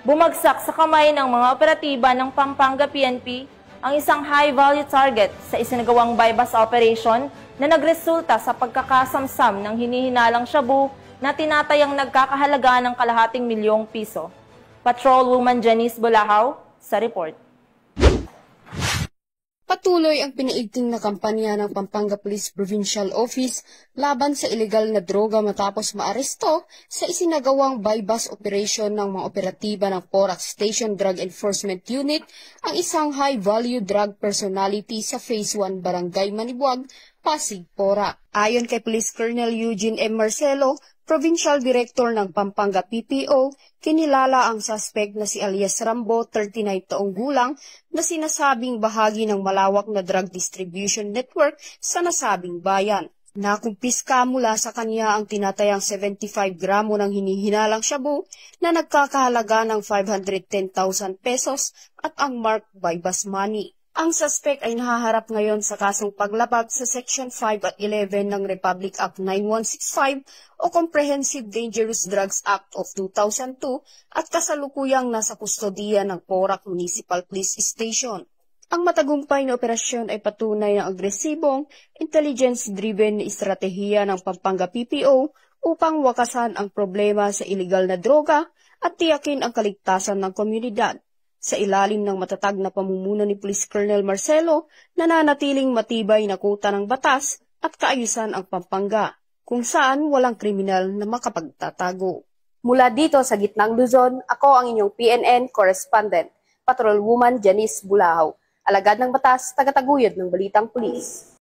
Bumagsak sa kamay ng mga operatiba ng Pampanga PNP ang isang high-value target sa isinagawang bypass operation na nagresulta sa pagkakasamsam ng hinihinalang shabu na tinatayang nagkakahalaga ng kalahating milyong piso. Patrolwoman Janice Bulahaw sa report. Patuloy ang pinaigting na kampanya ng Pampanga Police Provincial Office laban sa ilegal na droga matapos maaresto sa isinagawang bypass operation ng mga operatiba ng Porac Station Drug Enforcement Unit ang isang high-value drug personality sa Phase 1 Barangay Manibuag, Pasig, Porac. Ayon kay Police Colonel Eugene M. Marcelo, Provincial Director ng Pampanga PPO, kinilala ang suspect na si alias Rambo, 39 taong gulang, na sinasabing bahagi ng malawak na drug distribution network sa nasabing bayan. Nakumpiska mula sa kanya ang tinatayang 75 gramo ng hinihinalang shabu na nagkakahalaga ng 510,000 pesos at ang marked bypass money. Ang suspect ay nahaharap ngayon sa kasong paglabag sa Section 5 at 11 ng Republic Act 9165 o Comprehensive Dangerous Drugs Act of 2002 at kasalukuyang nasa kustodiya ng Porac Municipal Police Station. Ang matagumpay na operasyon ay patunay ng agresibong, intelligence-driven na estratehiya ng Pampanga PPO upang wakasan ang problema sa iligal na droga at tiyakin ang kaligtasan ng komunidad. Sa ilalim ng matatag na pamumuno ni Police Colonel Marcelo, nananatiling matibay na kuta ng batas at kaayusan ang Pampanga, kung saan walang kriminal na makapagtatago. Mula dito sa Gitnang Luzon, ako ang inyong PNN correspondent, Patrolwoman Janice Bulahaw, alagad ng batas, tagataguyod ng Balitang Pulis.